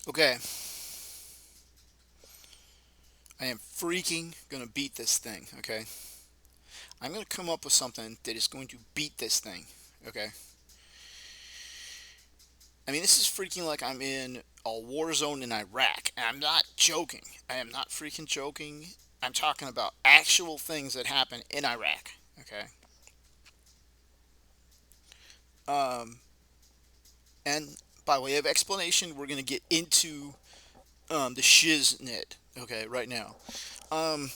Okay, I am freaking gonna beat this thing. Okay, I'm gonna come up with something that is going to beat this thing. Okay, I mean this is freaking like I'm in a war zone in Iraq, and I'm not joking. I am not freaking joking. I'm talking about actual things that happen in Iraq. Okay, um, and by way of explanation, we're gonna get into the shiznit. Okay, right now. Um,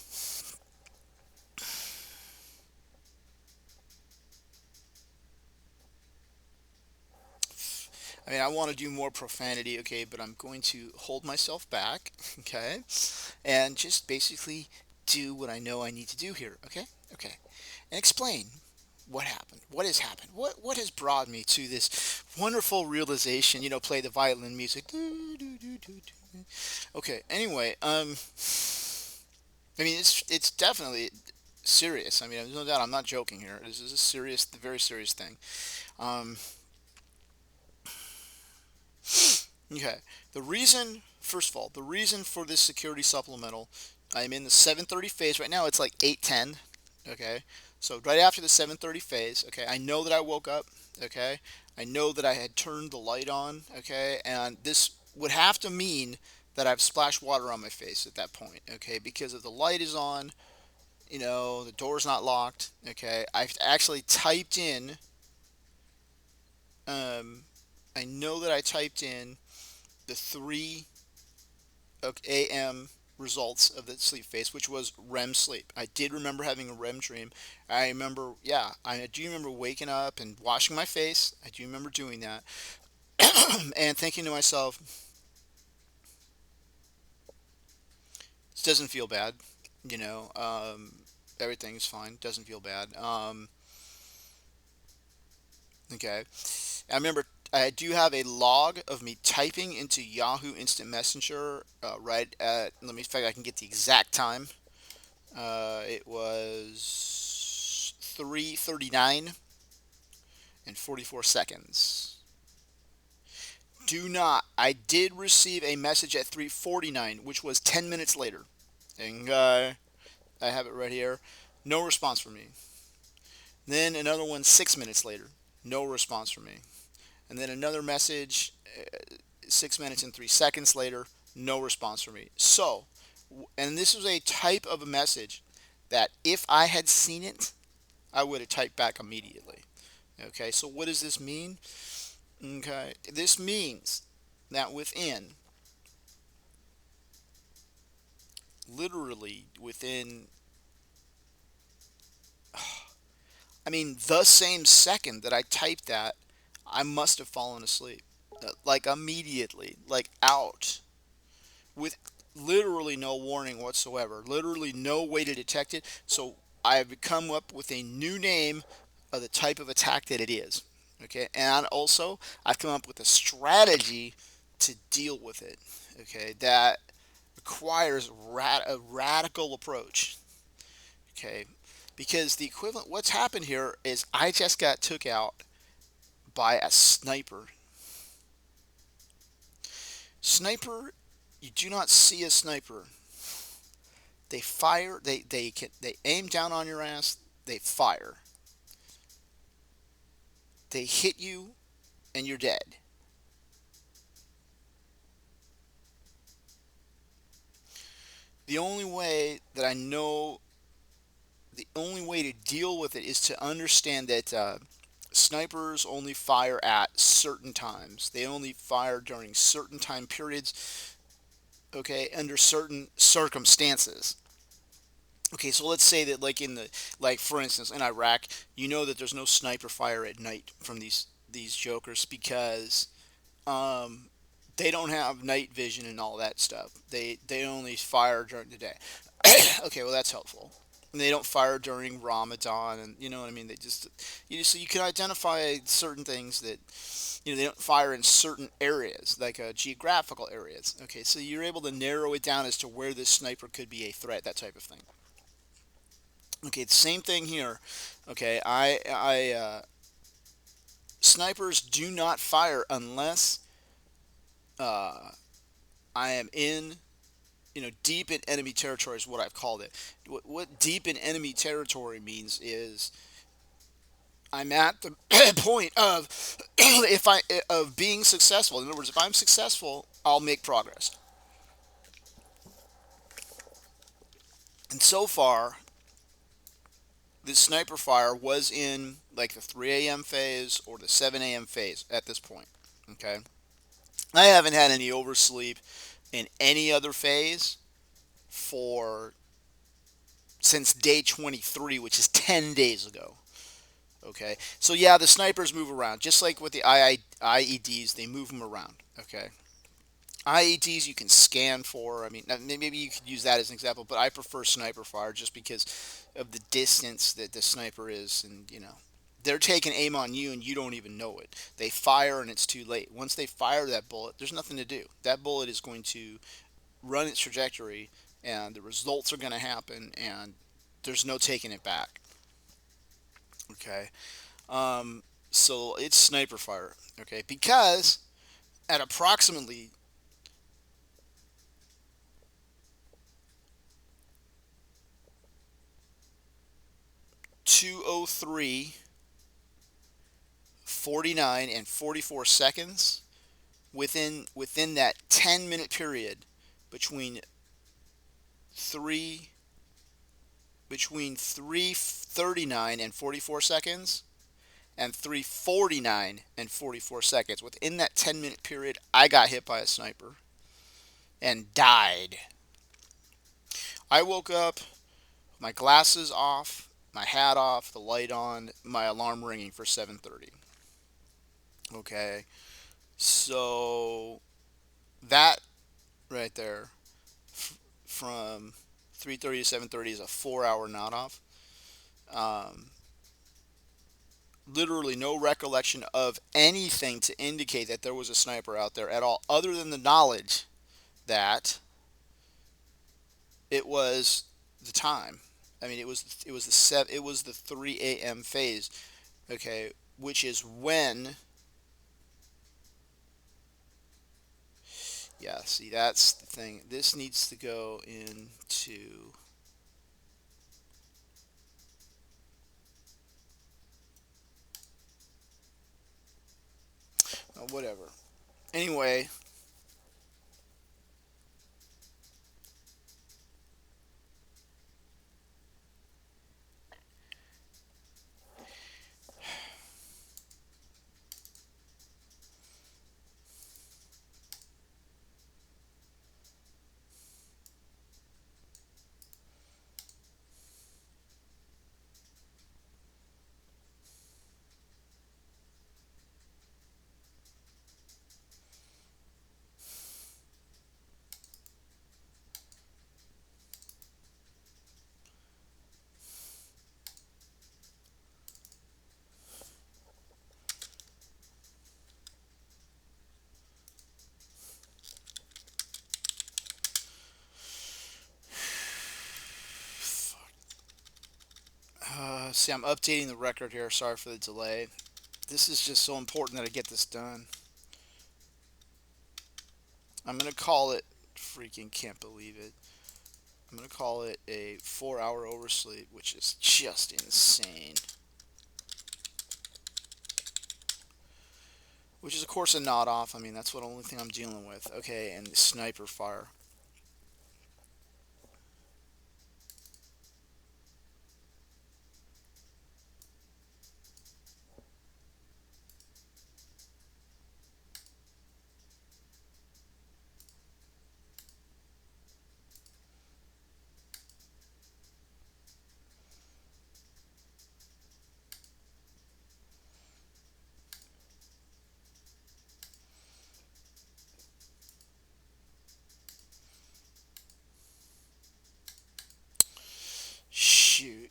I mean, I want to do more profanity, okay, but I'm going to hold myself back, okay, and just basically do what I know I need to do here, okay, okay, and explain what happened, what has happened, what has brought me to this wonderful realization. Play the violin music. Okay. Anyway, I mean, it's definitely serious. I mean, there's no doubt. I'm not joking here. This is a serious, very serious thing. Um, Okay. First of all, the reason for this security supplemental, I'm in the 7:30 phase right now. It's like 8:10. Okay. So right after the 7:30 phase, okay, I know that I woke up. Okay. I know that I had turned the light on. Okay. And this would have to mean that I've splashed water on my face at that point. Okay. Because if the light is on, the door's not locked. Okay. I've actually typed in, um, I know that I typed in the 3 a.m. results of the sleep phase, which was REM sleep. I did remember having a REM dream. I remember, yeah, I do remember waking up and washing my face. I do remember doing that and thinking to myself, this doesn't feel bad. You know, everything's fine. Doesn't feel bad. Okay. I remember I do have a log of me typing into Yahoo Instant Messenger right at, let me, in fact, I can get the exact time. It was 3:39 and 44 seconds. Do not. I did receive a message at 3:49, which was 10 minutes later. And I have it right here. No response from me. Then another one 6 minutes later. No response from me. And then another message 6 minutes and 3 seconds later. No response from me. So, and this was a type of a message that if I had seen it, I would have typed back immediately. Okay, so what does this mean? Okay, this means that literally within, I mean, the same second that I typed that, I must have fallen asleep. Like immediately, like out, with literally no warning whatsoever, literally no way to detect it. So I've come up with a new name of the type of attack that it is. Okay, and also I've come up with a strategy to deal with it. Okay, that requires a radical approach. Okay, because the equivalent, what's happened here is I just got took out by a sniper. Sniper, you do not see a sniper. They fire. They aim down on your ass. They fire. They hit you, and you're dead. The only way that I know, the only way to deal with it is to understand that snipers only fire at certain times. They only fire during certain time periods. Okay, under certain circumstances. Okay, so let's say that like for instance in Iraq, you know that there's no sniper fire at night from these jokers because um, they don't have night vision and all that stuff. They only fire during the day. Okay, well that's helpful. And they don't fire during Ramadan, and you know what I mean. So you can identify certain things that they don't fire in certain areas, like geographical areas. Okay, so you're able to narrow it down as to where this sniper could be a threat, that type of thing. Okay, the same thing here. Okay, snipers do not fire unless I am in, deep in enemy territory is what I've called it. What deep in enemy territory means is I'm at the point of if I of being successful. In other words, if I'm successful, I'll make progress. And so far, this sniper fire was in like the 3 a.m. phase or the 7 a.m. phase at this point. Okay, I haven't had any oversleep in any other phase for since day 23, which is 10 days ago. Okay, so yeah, the snipers move around just like with the IEDs. They move them around. Okay, IEDs you can scan for. I mean, maybe you could use that as an example, but I prefer sniper fire just because of the distance that the sniper is, and they're taking aim on you and you don't even know it. They fire and it's too late. Once they fire that bullet, there's nothing to do. That bullet is going to run its trajectory, and the results are going to happen, and there's no taking it back. Okay, so it's sniper fire. Okay, because at approximately 2:03, 49 and 44 seconds within that 10-minute period between 3 between 3:39 and 44 seconds and 3:49 and 44 seconds. Within that 10-minute period, I got hit by a sniper and died. I woke up, my glasses off, my hat off, the light on, my alarm ringing for 7:30. Okay. So that right there, from 3:30 to 7:30 is a 4-hour nod off. Um, Literally no recollection of anything to indicate that there was a sniper out there at all, other than the knowledge that it was the time. I mean, it was the 3 a.m. phase. Okay, which is when. Yeah, see, that's the thing. This needs to go into. Whatever. Anyway, see, I'm updating the record here. Sorry for the delay. This is just so important that I get this done. I'm gonna call it. Freaking can't believe it. I'm gonna call it a 4-hour oversleep, which is just insane. Which is of course a nod off. I mean, that's what only thing I'm dealing with. Okay, and the sniper fire. Shoot.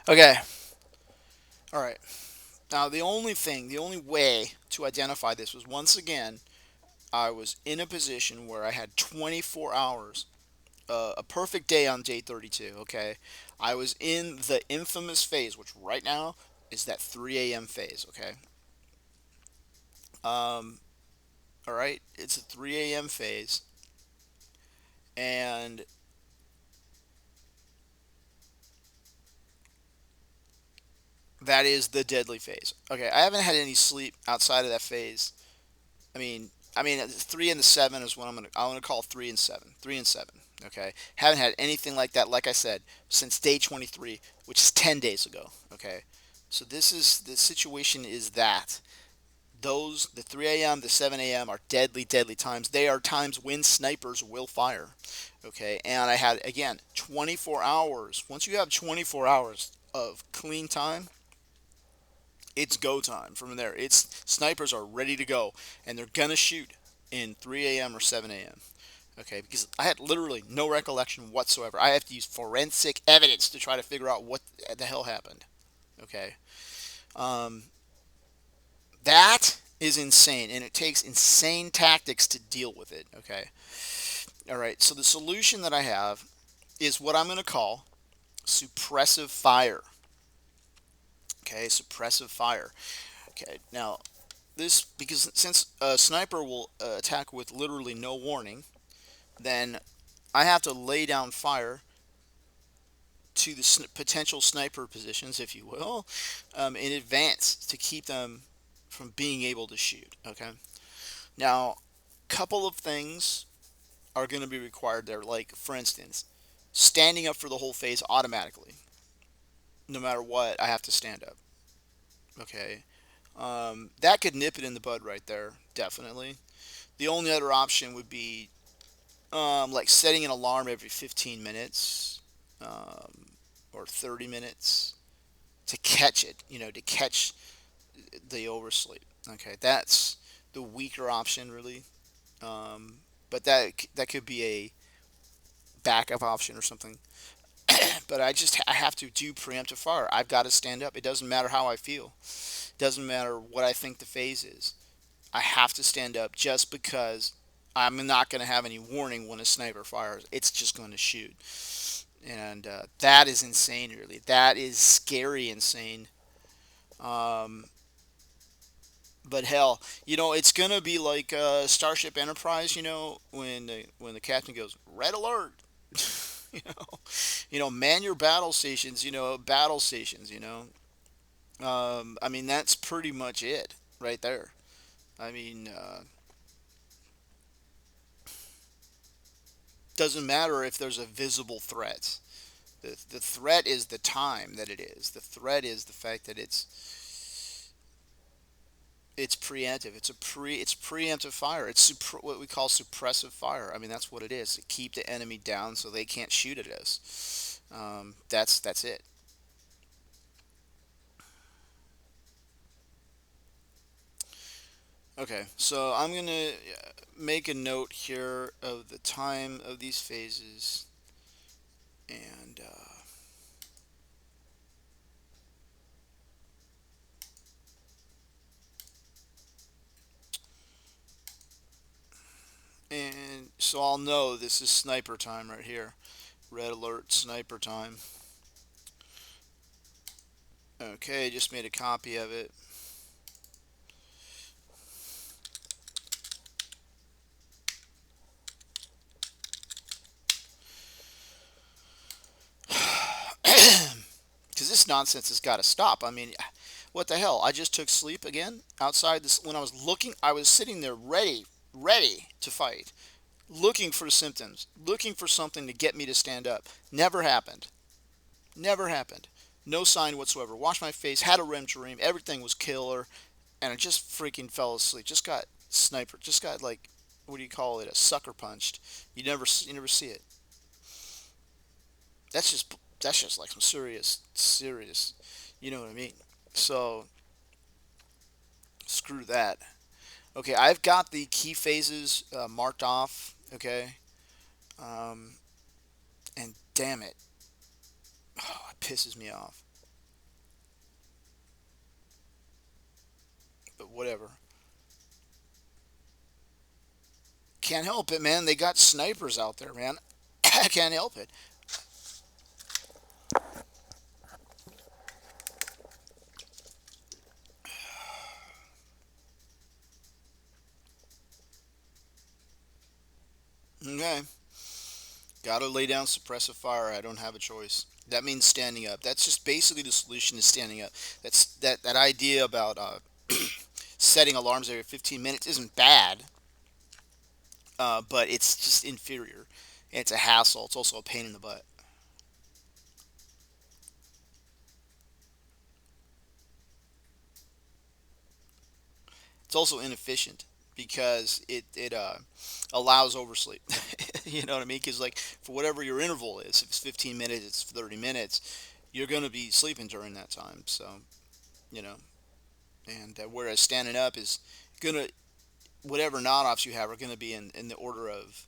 Okay. All right. Now, the only way to identify this was once again, I was in a position where I had 24 hours, a perfect day on day 32. Okay. I was in the infamous phase, which right now is that 3 a.m. phase. Okay. Um, all right. It's a 3 a.m. phase. And that is the deadly phase. Okay. I haven't had any sleep outside of that phase. I mean, 3 and 7 is what I'm gonna call 3 and 7. 3 and 7. Okay, haven't had anything like that. Like I said, since day 23, which is 10 days ago. Okay, so this is the situation. Is that those the 3 a.m. the 7 a.m. are deadly, deadly times. They are times when snipers will fire. Okay, and I had again 24 hours. Once you have 24 hours of clean time, it's go time from there. It's snipers are ready to go, and they're gonna shoot in 3 a.m. or 7 a.m. Okay, because I had literally no recollection whatsoever. I have to use forensic evidence to try to figure out what the hell happened. Okay, um, that is insane, and it takes insane tactics to deal with it. Okay, all right. So the solution that I have is what I'm going to call suppressive fire. Okay, suppressive fire. Okay, now this because since a sniper will attack with literally no warning, then I have to lay down fire to the potential sniper positions, if you will, in advance to keep them from being able to shoot. Okay. Now, couple of things are going to be required there. Like, for instance, standing up for the whole phase automatically. No matter what, I have to stand up. Okay. That could nip it in the bud right there, definitely. The only other option would be like setting an alarm every 15 minutes or 30 minutes to catch it, to catch the oversleep. Okay, that's the weaker option, really. Um, but that could be a backup option or something. But I have to do preemptive fire. I've got to stand up. It doesn't matter how I feel. It doesn't matter what I think the phase is. I have to stand up just because I'm not going to have any warning when a sniper fires. It's just going to shoot, and that is insane. Really, that is scary insane. Um, but hell, it's gonna be like Starship Enterprise. When the captain goes red alert. you know, man your battle stations. Battle stations. I mean, that's pretty much it right there. I mean, doesn't matter if there's a visible threat. The threat is the time that it is. The threat is the fact that it's preemptive. It's preemptive fire. It's what we call suppressive fire. I mean, that's what it is. To keep the enemy down so they can't shoot at us. That's it. Okay, so I'm gonna make a note here of the time of these phases, and so I'll know this is sniper time right here. Red alert, sniper time. Okay, just made a copy of it. Because this nonsense has got to stop. I mean, what the hell? I just took sleep again outside this. When I was looking, I was sitting there ready to fight, looking for symptoms, looking for something to get me to stand up. Never happened. Never happened. No sign whatsoever. Washed my face, had a REM dream, everything was killer, and I just freaking fell asleep. Just got sniper. Just got like, what do you call it? A sucker punched. You never see it. That's just like some serious. You know what I mean? So screw that. Okay, I've got the key phases marked off. Okay, um, and, damn it, oh, it pisses me off. whatever. Can't help it, man. They got snipers out there, man. I can't help it. Okay. Gotta lay down suppressive fire. I don't have a choice. That means standing up. That's just basically the solution is standing up. That idea about setting alarms every 15 minutes isn't bad, but it's just inferior. It's a hassle. It's also a pain in the butt. It's also inefficient because it allows oversleep. You know what I mean? Because like for whatever your interval is, if it's 15 minutes, it's 30 minutes, you're gonna be sleeping during that time. So you know, and whereas standing up is gonna whatever nod offs you have are gonna be in the order of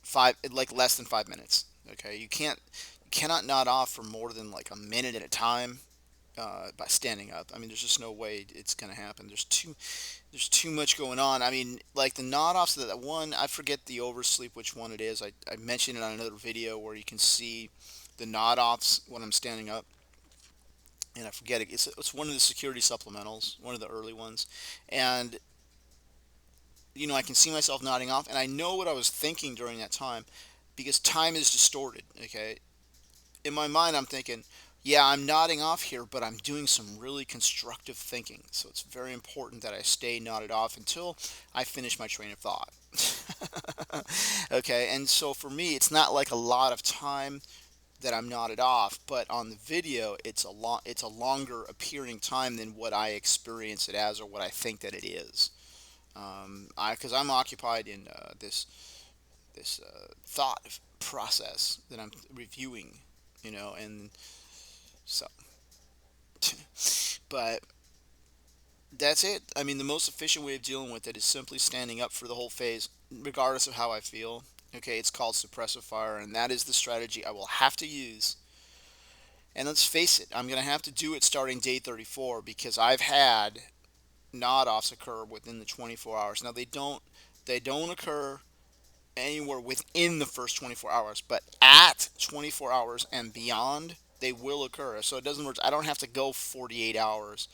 five, like less than 5 minutes. Okay, you cannot nod off for more than like a minute at a time by standing up. I mean, there's just no way it's gonna happen. There's too much going on. I mean, like the nod offs that one, I forget the oversleep which one it is. I mentioned it on another video where you can see the nod offs when I'm standing up, and I forget it. It's one of the security supplementals, one of the early ones, and I can see myself nodding off, and I know what I was thinking during that time because time is distorted. Okay, in my mind, I'm thinking, yeah, I'm nodding off here, but I'm doing some really constructive thinking. So it's very important that I stay nodded off until I finish my train of thought. Okay, and so for me, it's not like a lot of time that I'm nodded off, but on the video, it's a longer appearing time than what I experience it as or what I think that it is. Because I'm occupied in this thought process that I'm reviewing, and so, but that's it. I mean, the most efficient way of dealing with it is simply standing up for the whole phase, regardless of how I feel. Okay, it's called suppressive fire, and that is the strategy I will have to use. And let's face it, I'm going to have to do it starting day 34 because I've had nod offs occur within the 24 hours. Now they don't occur anywhere within the first 24 hours, but at 24 hours and beyond, they will occur. So it doesn't work. I don't have to go 48 hours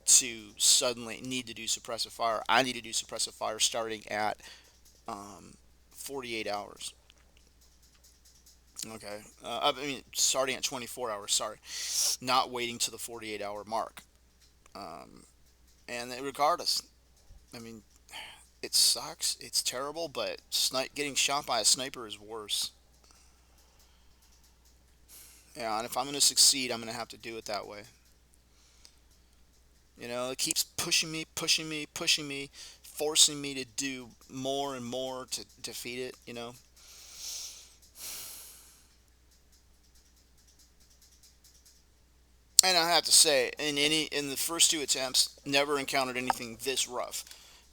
to suddenly need to do suppressive fire. I need to do suppressive fire starting at um, 48 hours. Okay. I mean, starting at 24 hours, sorry. Not waiting to the 48-hour mark. Um, and regardless, I mean, it sucks. It's terrible, but getting shot by a sniper is worse. Yeah, and if I'm going to succeed, I'm going to have to do it that way. It keeps pushing me, pushing me, pushing me, forcing me to do more and more to defeat it. And I have to say, in the first two attempts, never encountered anything this rough.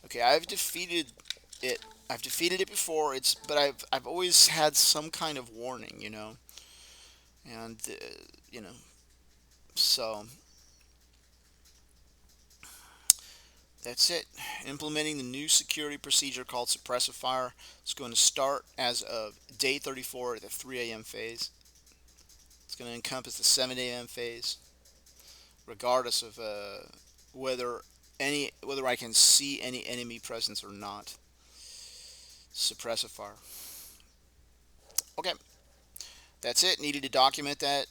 Okay, it. I've defeated it before. But I've always had some kind of warning. And you know, so that's it. Implementing the new security procedure called Suppressive Fire. It's going to start as of day 34 at the 3 a.m. phase. It's going to encompass the 7 a.m. phase, regardless of whether I can see any enemy presence or not. Suppressive Fire. Okay, that's it. Needed to document that.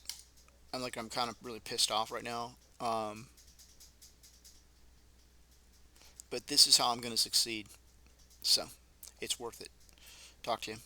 I'm kind of really pissed off right now. But this is how I'm going to succeed. So, it's worth it. Talk to you.